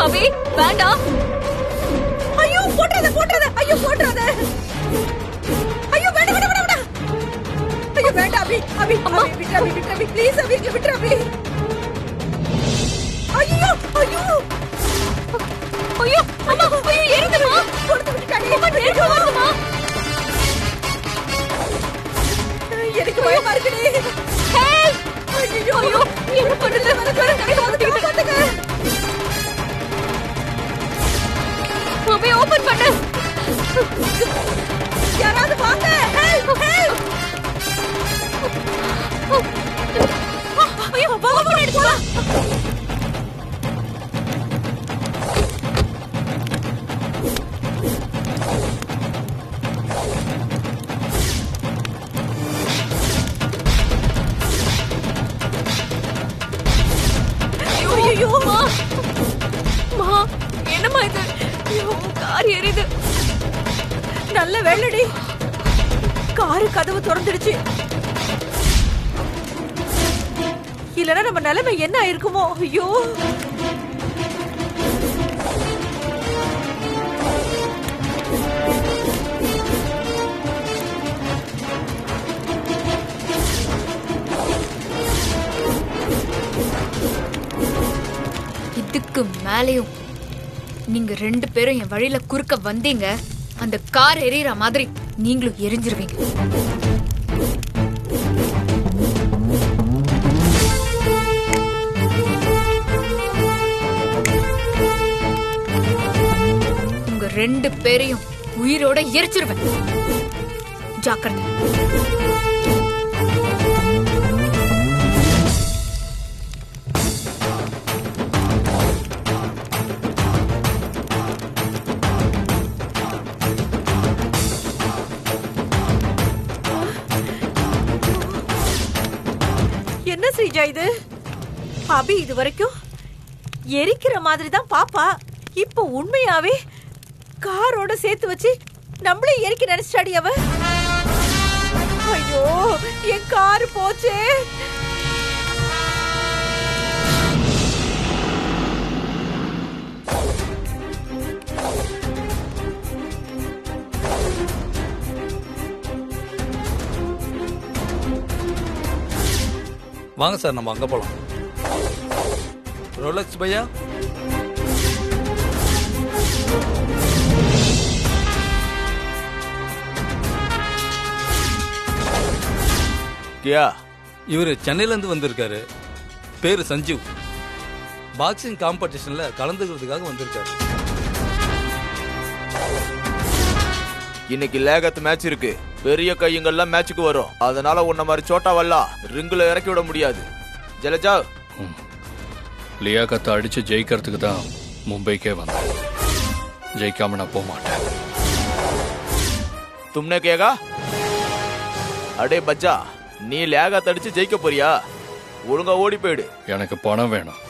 அபி வேண்டாம். ஐயோ போட்றாத போட்றாத. ஐயோ போட்றாத. ஐயோ வேண்டாம் வேண்டாம் வேண்டாம். ஐயோ வேண்டாம் அபி. அபி அம்மா விட்றா அபி விட்றா அபி ப்ளீஸ் அபி விட்றா அபி. ஐயோ ஐயோ ஐயோ அம்மா ஐயோ எரியுதுமா. கொடுத்து விட்டுட்டானே. அம்மா நெருப்பு வருதுமா. எனக்கு பயமா இருக்குடி. ஹெல்ப். ஐயோ ஐயோ என்ன பண்ணுது? பாத்துக்க. அபி ஓபன் பண்ணு. யாராவது வாங்க. Help help. ஐயோ ஓபன் எடுத்து வா. ஐயோ மா என்னம்மா இது? ஐயோ கார் எரியுது. நல்ல வேலைடி. காரு கதவு திறந்துடுச்சு. இல்லனா நம்ம நிலைமை என்ன ஆயிருக்குமோ. ஐயோ இதுக்கு மேலேயும் நீங்க 2 பேரும் என் வழியில குறுக்க வந்தீங்க, அந்த கார் எரியற மாதிரி நீங்களும் எரிஞ்சிருவீங்க. உங்க 2 பேரையும் உயிரோட எரிச்சிருவேன். ஜாக்கிரதை. என்ன ஸ்ரீஜா இது? அபி இது வரைக்கும் எரிக்கிற மாதிரி தான் பாப்பா. இப்போ உண்மையாவே காரோட சேர்த்து வச்சு நம்மளே எரிக்க நினைச்சாடி அவ. ஐயோ என் கார் போச்சே. வாங்க சார், நம்ம அங்க போலாம். ரோலக்ஸ் பையா. கியா இவரு சென்னையில இருந்து வந்திருக்காரு. பேரு சஞ்சீவ். பாக்ஸிங் காம்படிஷன்ல கலந்துக்கிறதுக்காக வந்திருக்காரு. இன்னைக்கு லேகத் மேட்ச் இருக்கு. பெரிய கையங்கள்லாம் மேட்சுக்கு வரும். அதனால உன்ன மாதிரி சோட்டாவெல்லாம் ரிங்குல இறக்கி விட முடியாது. ஜலஜா லியாகத்தை அடிச்சு ஜெயிக்கிறதுக்கு தான் மும்பைக்கே வந்தேன். ஜெயிக்காம நான் போக மாட்டேன். தும்னே கேகா? அடே பச்சா, நீ லியாகத்தை அடிச்சு ஜெயிக்க போறியா? ஒழுங்கா ஓடி போயிடு. எனக்கு பணம் வேணும்.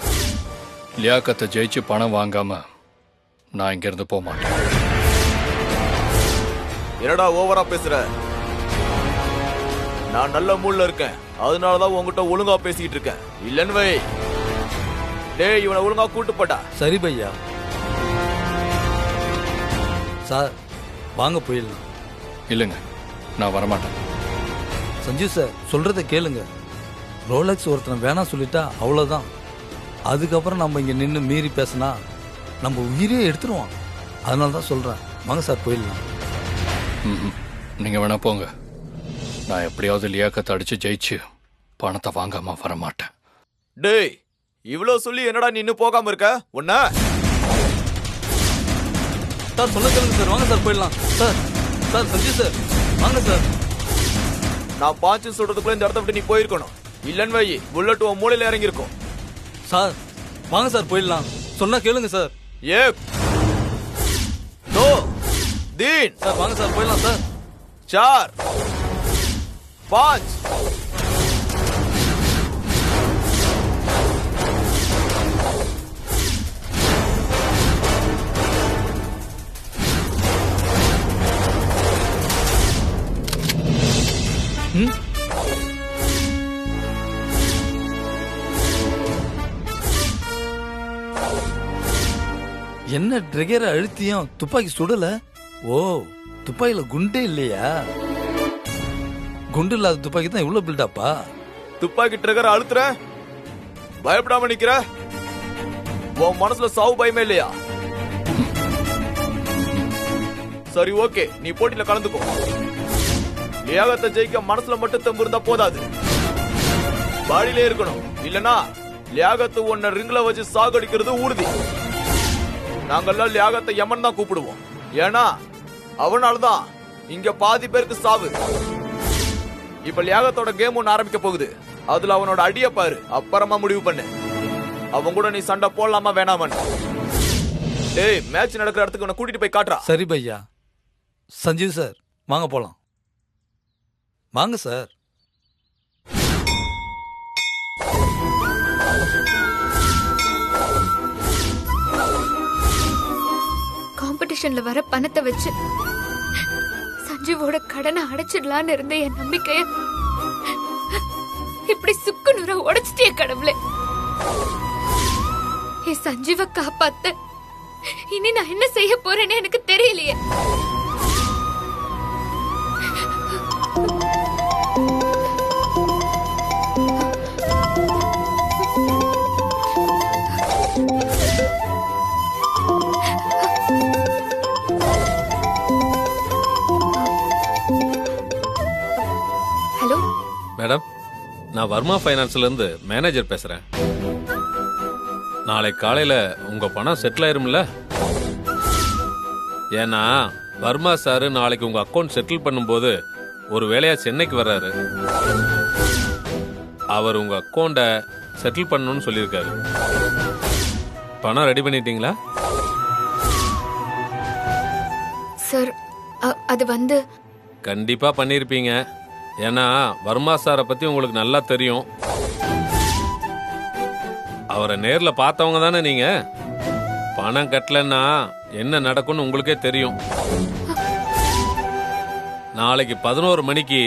லியாகத்தை ஜெயிச்சு பணம் வாங்காம நான் இங்க இருந்து போக மாட்டேன். என்னடா ஓவரா பேசுற? நான் நல்ல மூட்ல இருக்கேன். அதனாலதான் உங்ககிட்ட ஒழுங்கா பேசிக்கிட்டு இருக்கேன். இல்லன்னு வை. டேய் இவனை ஒழுங்கா கூட்டு போட்டா. சரி பையா. சார் வாங்க போயிடலாம். இல்லைங்க, நான் வரமாட்டேன். சஞ்சீவ் சார் சொல்றத கேளுங்க. ரோலக்ஸ் ஒருத்தனை வேணாம் சொல்லிட்டா அவ்வளவுதான். அதுக்கப்புறம் நம்ம இங்க நின்று மீறி பேசினா நம்ம உயிரே எடுத்துருவான். அதனால தான் சொல்றேன். வாங்க சார் போயிடலாம். நீங்க வேணா போங்க. நான் எப்படியாவது லியாகத்தை அடிச்சு ஜெயிச்சு பணத்தை வாங்காம வரமாட்டேன். டேய் இவ்வளவு சொல்லி என்னடா நீ இன்னும் போகாம இருக்க? உன்ன சார் சொல்ல கேளுங்க சார். வாங்க சார் போயிடலாம். சார் சார் சஞ்சீவ் சார் வாங்க சார். நான் பாஞ்சு சொல்றதுக்குள்ள இந்த இடத்த விட்டு நீ போயிருக்கணும். இல்லன்னு வை, புல்லட் உன் மூளையில இறங்கி இருக்கும். சார் வாங்க சார் போயிடலாம். சொன்னா கேளுங்க சார். ஏ தோ தீன் சார் வாங்க சார் போயிடலாம் சார். 4 5 ம் என்ன ட்ரிகரை அழுத்தியும் துப்பாக்கி சுடல? ஓ, துப்பாக்கில குண்டே இல்லையா? குண்டு இல்லாத துப்பாக்கி தான் இவ்வளவு பில்டப்பா? துப்பாக்கி ட்ரிகர் அழுத்துற, பயப்படாம நிக்கிற, உன் மனசுல சாவு பயமே இல்லையா? சரி ஓகே, நீ போட்டியில கலந்துக்கோ. லியாகத்தை ஜெயிக்க மனசுல மட்டும் தெம்பு இருந்தா போதாது, பாடியிலே இருக்கணும். இல்லனா லியாகத்து உன்னை ரிங்ல வச்சு சாகடிக்கிறது உறுதி. நாங்கெல்லாம் லியாகத்தை யமன் தான் கூப்பிடுவோம். ஏன்னா அவனால்தான் இங்க பாதி பேருக்கு சாவு. இப்ப லியாகத்தோட கேம் ஒன்னு ஆரம்பிக்க போகுது. அதுல அவனோட அடிய பாரு, அப்புறமா முடிவு பண்ணு அவன் கூட நீ சண்டை போடலாமா வேணாமன்னு. டேய், மேட்ச் நடக்கிற இடத்துக்கு உன்னை கூட்டிட்டு போய் காட்டுறா. சரி பையா. சஞ்சீவ் சார், வாங்க போலாம். வாங்க சார். காம்படிஷன்ல வர பணத்தை வச்சு சஞ்சீவோட கடனை அடைச்சிடலான்னு இருந்த என் நம்பிக்கைய இப்படி சுக்கு நூற உடைச்சிட்டே கடவுளே. என் சஞ்சீவ காப்பாத்த இனி நான் என்ன செய்ய போறேன்னு எனக்கு தெரியலையே. ஹலோ மேடம், நான் வர்மா ஃபைனான்ஸ்ல இருந்து மேனேஜர் பேசுறேன். நாளை காலையில உங்க பணம் செட்டில் ஆயிரும்ல? ஏன்னா வர்மா சார் நாளைக்கு உங்க அக்கௌண்ட் செட்டில் பண்ணும்போது ஒரு வேலையா சென்னைக்கு வர்றாரு. அவர் உங்க அக்கௌண்ட செட்டில் பண்ணணும்னு சொல்லியிருக்காரு. பணம் ரெடி பண்ணிட்டீங்களா? சார், அது வந்து கண்டிப்பா பண்ணிருப்பீங்க. ஏன்னா வர்மா சாரை பத்தி உங்களுக்கு நல்லா தெரியும். அவரை நேர்ல பார்த்தவங்க தானே நீங்க. பணம் கட்டலன்னா என்ன நடக்கும்னு உங்களுக்கே தெரியும். நாளைக்கு 11 மணிக்கு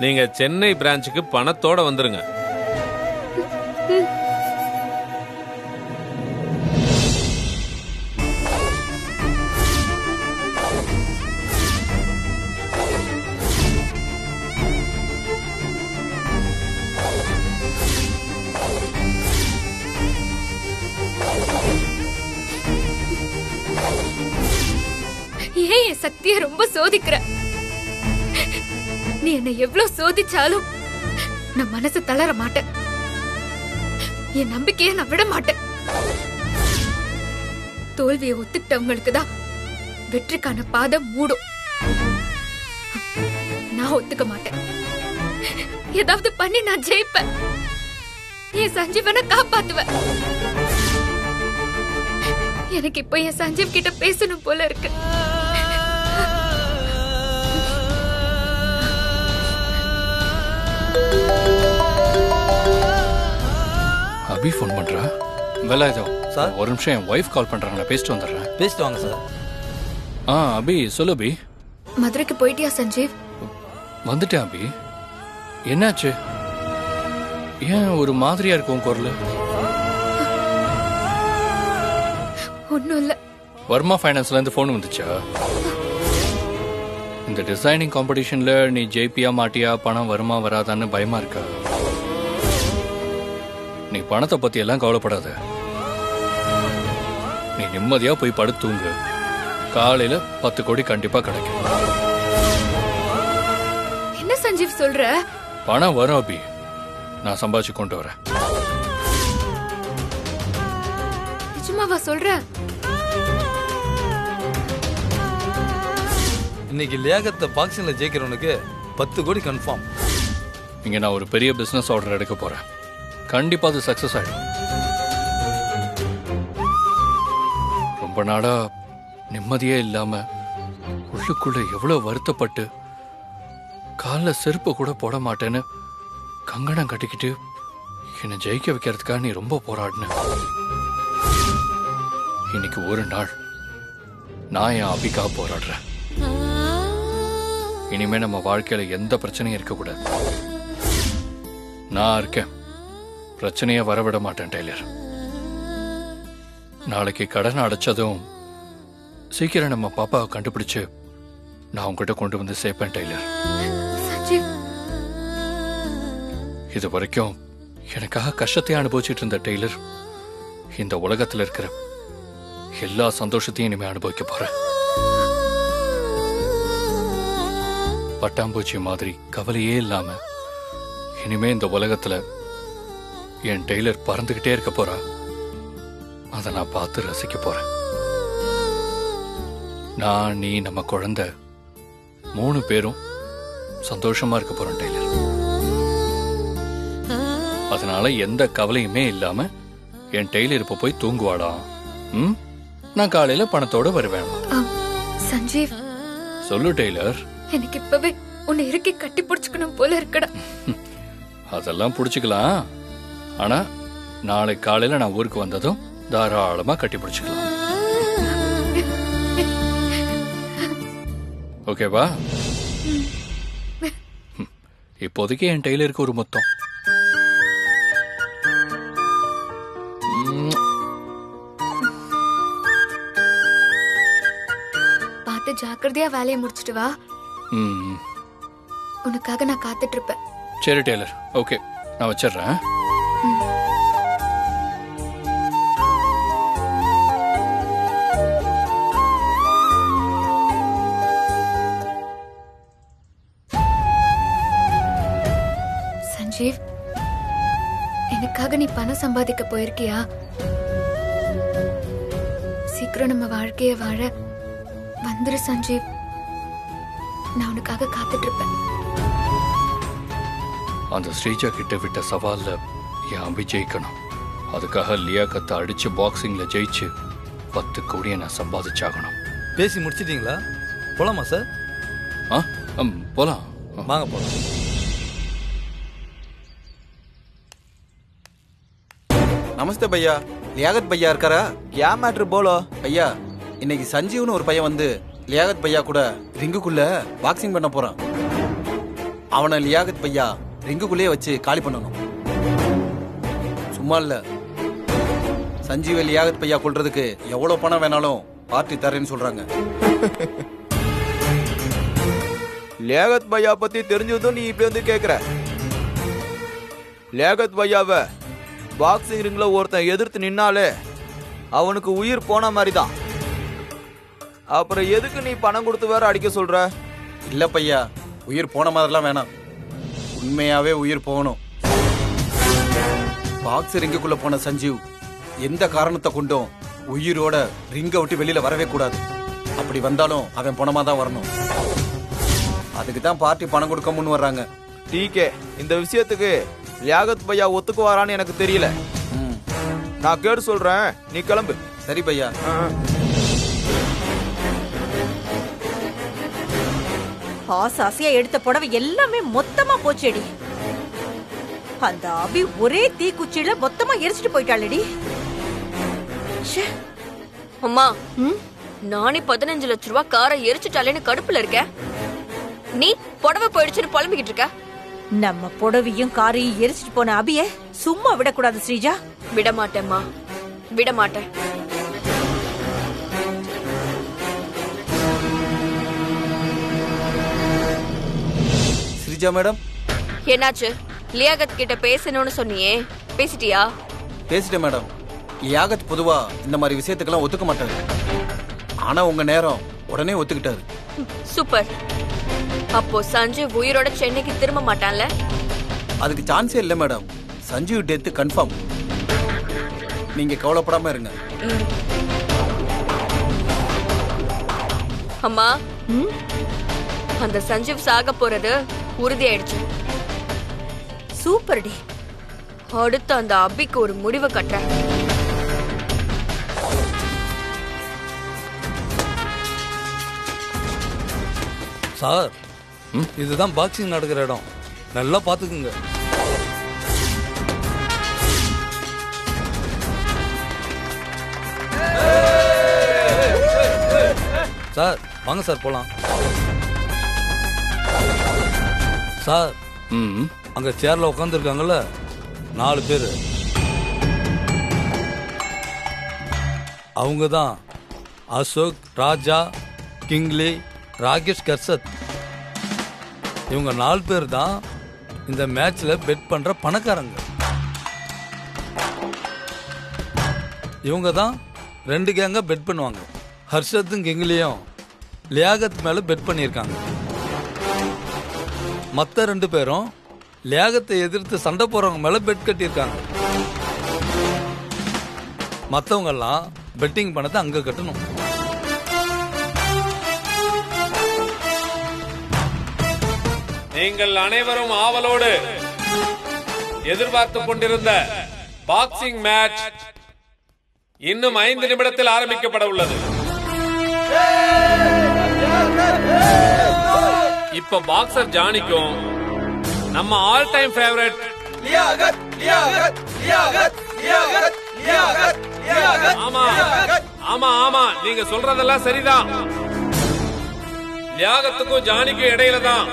நீங்க சென்னை பிரான்ச்சுக்கு பணத்தோட வந்துருங்க. ஏன் என் சக்திய ரொம்ப சோதிக்கிற? நீ என்ன எவ்வளவு சோதிச்சாலும் நான் மனசு தளர மாட்டேன். என் நம்பிக்கைய நான் விட மாட்டேன். தோல்வியை ஒத்துக்கிட்டவங்களுக்கு தான் வெற்றிக்கான பாதை மூடும். நான் ஒத்துக்க மாட்டேன். ஏதாவது பண்ணி நான் ஜெயிப்பேன். என் சஞ்சீவனை காப்பாத்துவேன். எனக்கு இப்ப என் சஞ்சீவ் கிட்ட பேசணும் போல இருக்கு. அபி ஃபோன் பண்றா. வேலாயுதோ சார். ஒரு நிமிஷம், என் ஒய்ஃப் கால் பண்றாங்க, நான் பேசிட்டு வந்துடுறேன். பேசிட்டு வாங்க சார். அபி சொல்லு. அபி மதுரைக்கு போயிட்டியா சஞ்சீவ்? வந்துட்டேன். அபி என்னாச்சு? ஏன் ஒரு மாதிரியா இருக்கும் உன் குரல்? ஒண்ணும் இல்ல. வர்மா ஃபைனான்ஸ்ல இருந்து ஃபோன் வந்துச்சா? இந்த டிசைனிங் காம்படிஷன்ல நீ ஜெயிப்பியா மாட்டியா, பணம் வருமா வராதான்னு பயமா இருக்கா? நீ பணத்தை பத்தி எல்லாம் கவலைப்படாத. நீ நிம்மதியா போய் படுத்து தூங்கு. காலையில 10 கோடி கண்டிப்பா கிடைக்கும். என்ன சஞ்சீவ் சொல்ற? பணம் வரும் அபி, நான் சம்பாதிச்சு கொண்டு வரேன். நிஜமாவா சொல்ற? இன்னைக்கு லியாகத்தை பாக்ஸிங்ல ஜெயிக்கிறவனுக்கு 10 கோடி கன்ஃபார்ம். இங்க நான் ஒரு பெரிய பிசினஸ் ஆர்டர் எடுக்க போறேன். கண்டிப்பா அது சக்சஸ் ஆயிடும். ரொம்ப நாளா நிம்மதியே இல்லாம உள்ளுக்குள்ள எவ்வளவு வருத்தப்பட்டு காலில் செருப்பு கூட போட மாட்டேன்னு கங்கணம் கட்டிக்கிட்டு என்னை ஜெயிக்க வைக்கிறதுக்காக நீ ரொம்ப போராடின. இன்னைக்கு ஒரு நாள் நான் என் அபிக்காக போராடுறேன். இனிமே நம்ம வாழ்க்கையில எந்த பிரச்சனையும் இருக்கக்கூடாது. நான் இருக்கேன், பிரச்சனையை வரவிட மாட்டேன் டெய்லர். நாளைக்கு கடன் அடைச்சதும் சீக்கிரம் நம்ம பாப்பாவை கண்டுபிடிச்சு நான் உங்ககிட்ட கொண்டு வந்து சேர்ப்பேன் டெய்லர். சஞ்சீவ், இது வரைக்கும் எனக்காக கஷ்டத்தை அனுபவிச்சுட்டு இருந்த டெய்லர் இந்த உலகத்துல இருக்கிற எல்லா சந்தோஷத்தையும் இனிமே அனுபவிக்க போறேன். பட்டாம்பூச்சி மாதிரி கவலையே இல்லாம இனிமே இந்த உலகத்துல என் டெய்லர் பறந்துகிட்டே இருக்க போறா. அதை நான் பார்த்து ரசிக்க போறேன். நான், நீ, நம்ம குழந்தை 3 பேரும் சந்தோஷமா இருக்க போறோம் டெய்லர். அதனால எந்த கவலையுமே இல்லாம என் டெய்லர் இப்ப போய் தூங்குவாடா. நான் காலையில பணத்தோட வருவேன். சஞ்சீவ், சொல்லு டெய்லர். எனக்கு இப்பவே உன்னை இறுக்கி கட்டி பிடிச்சுக்கணும் போல இருக்கடா. அதெல்லாம் புடிச்சுக்கலாம். ஆனா நாளை காலையில நான் ஊருக்கு வந்ததும் தாராளமா கட்டி பிடிச்சுக்கலாம். ஓகேவா? இப்போதைக்கு என் டெய்லருக்கு ஒரு முத்தம். பார்த்து ஜாக்கிரதையா வேலையை முடிச்சிட்டு வா. உனக்காக நான் காத்துட்டு இருப்பேன். சரி டெய்லர், ஓகே, நான் வச்சிடுறேன். சஞ்சீவ், எனக்காக நீ பணம் சம்பாதிக்க போயிருக்கியா? சீக்கிரம் நம்ம வாழ்க்கைய வாழ வந்துரு சஞ்சீவ். நான் உனக்காக காத்துட்டு இருப்பேன். அந்த ஸ்ரீஜா கிட்ட விட்ட சவால்ல என் அம்பி ஜெயிக்கணும். அதுக்காக லியாக்கத்தை அடிச்சு பாக்ஸிங்ல ஜெயிச்சு 10 கோடியை நான் சம்பாதிச்சாகணும். பேசி முடிச்சிட்டீங்களா? போலாமா சார்? போலாம், வாங்க போலாம். நமஸ்தே பையா, லியாகத் பையா இருக்காரா? क्या मैटर बोलो? பையா, இன்னைக்கு சஞ்சீவ்னு ஒரு பையன் வந்து லியாகத் பையா கூட ரிங்குக்குள்ள பாக்ஸிங் பண்ண போறான். அவனை லியாகத் பையா ரிங்குக்குள்ளேயே வச்சு காலி பண்ணணும். சும்மா இல்ல, சஞ்சீவ லியாகத் பையா கொள்றதுக்கு எவ்வளவு பணம் வேணாலும் பார்ட்டி தரேன்னு சொல்றாங்க. லியாகத் பையா பத்தி தெரிஞ்சதும் நீ இப்படி வந்து கேக்குற? லியாகத் பையாவை பாக்ஸிங் ரிங்ல ஒருத்தன் எதிர்த்து நின்னாலே அவனுக்கு உயிர் போன மாதிரி தான். அப்புறம் எதுக்கு நீ பணம் கொடுத்து வேற அடிக்க சொல்ற? இல்ல பையா, உயிர் போன மாதிரிலாம் வேணாம், உண்மையாவே உயிர் போகணும். பாக்ஸ் ரிங்குக்குள்ள போன சஞ்சீவ் எந்த காரணத்தை கொண்டும் உயிரோட ரிங்கை விட்டு வெளியில வரவே கூடாது. அப்படி வந்தாலும் அவன் பணமா தான் வரணும். அதுக்கு தான் பார்ட்டி பணம் கொடுக்க முன் வர்றாங்க. டீகே, இந்த விஷயத்துக்கு லியாகத் பையா ஒத்துக்குவாரான்னு எனக்கு தெரியல. நான் கேட்டு சொல்றேன், நீ கிளம்பு. சரி பையா. ஆசையா எடுத்த புடவை எல்லாமே மொத்தமா போச்சேடி. அந்த அபி ஒரே தீக்குச்சியில மொத்தமா எரிச்சிட்டு போயிட்டாளடி. அம்மா, நானே 15 லட்சம் ரூபாய் காரை எரிச்சுட்டாலேன்னு கடுப்புல இருக்க. நீ புடவை போயிடுச்சுன்னு புலம்பிக்கிட்டு இருக்க. நம்ம புடவையும் காரையும் எரிச்சிட்டு போன அபிய சும்மா விடக்கூடாது ஸ்ரீஜா. விட மாட்டேம்மா, விட மாட்டேன். ஸ்ரீஜா மேடம், என்னாச்சு? லியாகத் கிட்ட பேசணும்னு சொன்னியே, பேசிட்டியா? பேசிட்டேன் மேடம். லியாகத் பொதுவா இந்த மாதிரி விஷயத்துக்கெல்லாம் ஒத்துக்க மாட்டாரு. ஆனா உங்க நேரம் உடனே ஒத்துக்கிட்டாரு. சூப்பர். அப்போ சஞ்சீவ் உயிரோட சென்னைக்கு திரும்ப மாட்டான்ல? அதுக்கு சான்ஸே இல்ல மேடம். Sanjeev death confirm. நீங்க கவலைப்படாம இருங்க. அம்மா, அந்த சஞ்சீவ் சாக போறது உறுதியாயிடுச்சு. Super D. அடுத்து அந்த அபிக்கு ஒரு முடிவு கட்டுறேன். சார், இதுதான் பாக்ஸிங் நடக்கிற இடம், நல்லா பாத்துக்குங்க. சார் வாங்க சார் போலாம். சார், அங்க சேர்ல உட்கார்ந்து இருக்காங்கல்ல 4 பேரு, அவங்க தான் அசோக், ராஜா, கிங்லி, ராகேஷ் கர்சத் இவங்க 4 பேர் தான் இந்த மேட்ச்ல பெட் பண்ற பணக்காரங்க. இவங்க தான் 2 கேங்கா பெட் பண்ணுவாங்க. ஹர்ஷத்தும் கிங்லியும் லியாகத் மேல பெட் பண்ணியிருக்காங்க. மற்ற 2 பேரும் லியாகத்தை எதிர்த்து சண்டை போறவங்க மேல பெட் கட்டியிருக்காங்க. மற்றவங்க எல்லாம் பெட்டிங் பணத்தை அங்க கட்டணும். நீங்கள் அனைவரும் ஆவலோடு எதிர்பார்த்து கொண்டிருந்த பாக்ஸிங் மேட்ச் இன்னும் 5 நிமிடத்தில் ஆரம்பிக்கப்பட உள்ளது. இப்ப பாக்ஸர் ஜானிக்கும் நம்ம ஆல் டைம் ஃபேவரட் ஆமா ஆமா ஆமா நீங்க சொல்றதெல்லாம் சரிதான். லியாகத்துக்கும் ஜானிக்கும் இடையில தான்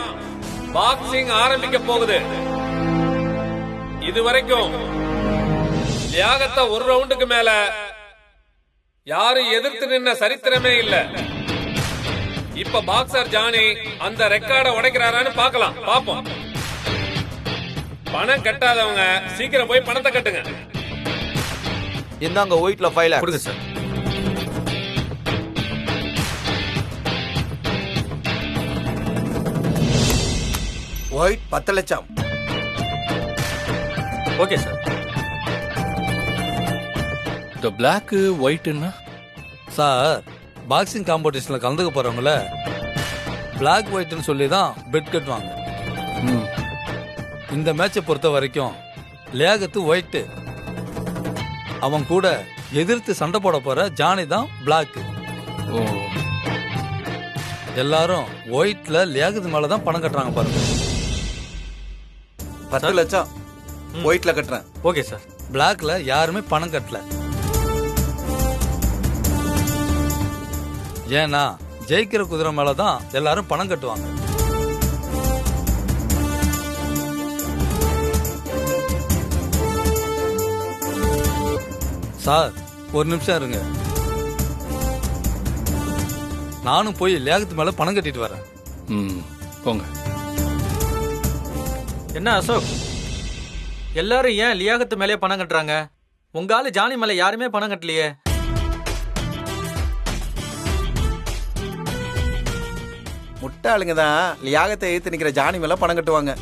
பாக்ஸிங் ஆரம்பிக்க போகுது. இதுவரைக்கும் லியாகத்தை ஒரு ரவுண்டுக்கு மேல யாரும் எதிர்த்து நின்ன சரித்திரமே இல்ல. இப்ப பாக்ஸர் ஜானி அந்த ரெக்கார்டை உடைக்கிறாரான்னு பார்க்கலாம். பாப்போம். பணம் கட்டாதவங்க சீக்கிரம் போய் பணத்தை கட்டுங்க. இந்தாங்க ஒயிட்ல 5 lakhs கொடுங்க சார். ஒயிட் 10 லட்சம். Okay sir. இந்த பிளாக் ஒயிட்னா சார், பாக்ஸிங் காம்படிஷன்ல கலந்துக்க போறவங்கள பிளாக் ஒயிட்னு சொல்லி தான் பெட் கட்டுவாங்க. இந்த மேட்சை பொறுத்த வரைக்கும் லியாகத்து ஒயிட், அவன் கூட எதிர்த்து சண்டை போட போற ஜானி தான் பிளாக். ஓ, எல்லாரும் ஒயிட்ல லியாகத்து மேலதான் பணம் கட்டுறாங்க பாருங்க. 10 லட்சம் ஒயிட்ல கட்டுறேன். Okay sir. பிளாக்ல யாருமே பணம் கட்டல. ஏன்னா ஜெயிக்கிற குதிரை மேலதான் எல்லாரும் பணம் கட்டுவாங்க. சார், ஒரு நிமிஷம் இருங்க. நானும் போய் லியாகத்து மேல பணம் கட்டிட்டு வரேன். போங்க. என்ன அசோக், எல்லாரும் ஏன் லியாகத்து மேலே பணம் கட்டுறாங்க? உங்க ஆளு ஜானி மேல யாருமே பணம் கட்டலையே. முட்டாளுங்க தான் லியாகத்தை எதிர்த்து நிக்கிற ஜானி மேல பணம் கட்டுவாங்க.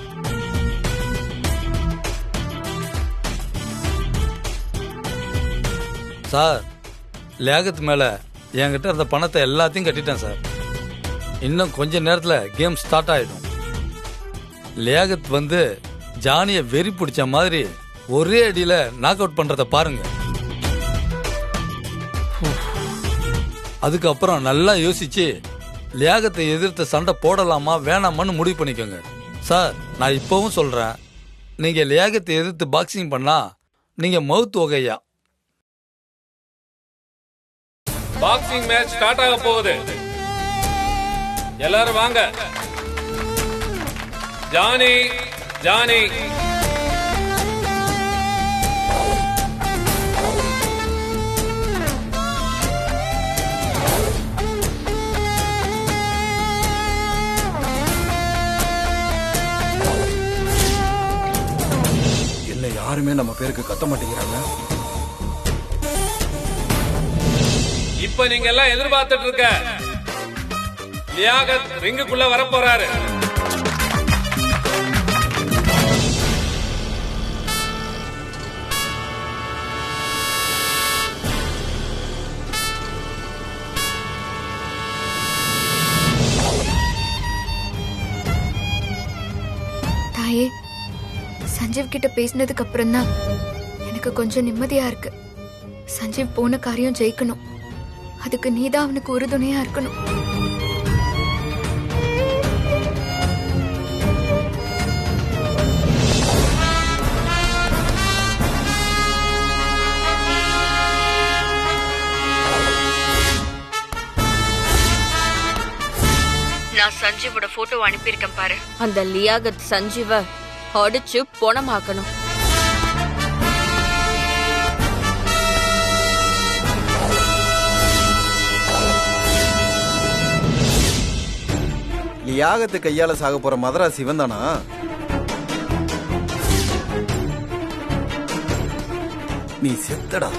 சார், லியாகத்து மேல என்கிட்ட இருந்த பணத்தை எல்லாத்தையும் கட்டிட்டேன் சார். இன்னும் கொஞ்ச நேரத்துல கேம் ஸ்டார்ட் ஆயிடும். லியாகத் வந்து ஜானிய வெறி பிடிச்ச மாதிரி ஒரே அடியில நாக் அவுட் பண்றத பாருங்க. அதுக்கப்புறம் நல்லா யோசிச்சு லியாகத்தை எதிர்த்து சண்டை போடலாமா வேணாமான்னு முடிவு பண்ணிக்கோங்க. சார், நான் இப்பவும் சொல்றேன், நீங்க லியாகத்தை எதிர்த்து பாக்ஸிங் பண்ணா நீங்க மவுத் வகையா. பாக்ஸிங் மேட்ச் ஸ்டார்ட் ஆக போகுது. எல்லாரும் வாங்க. ஜானி ஜானி என்ன யாருமே நம்ம பேருக்கு கத்த மாட்டேங்கிறாங்க. இப்ப நீங்க எல்லாம் எதிர்பார்த்துட்டு இருக்க லியாகத் ரிங்குக்குள்ள வர போறாரு. தாயே, சஞ்சீவ் கிட்ட பேசினதுக்கு அப்புறம் தான் எனக்கு கொஞ்சம் நிம்மதியா இருக்கு. சஞ்சீவ் போன காரியம் ஜெயிக்கணும். அதுக்கு நீதான் அவனுக்கு உறுதுணையா இருக்கணும். நான் சஞ்சீவோட போட்டோ அனுப்பியிருக்கேன் பாரு. அந்த லியாகத் சஞ்சீவ அடிச்சு பொணமாக்கணும். லியாகத்து கையால சாக போற மதராசி இவன் தானா? நீ செத்தடா.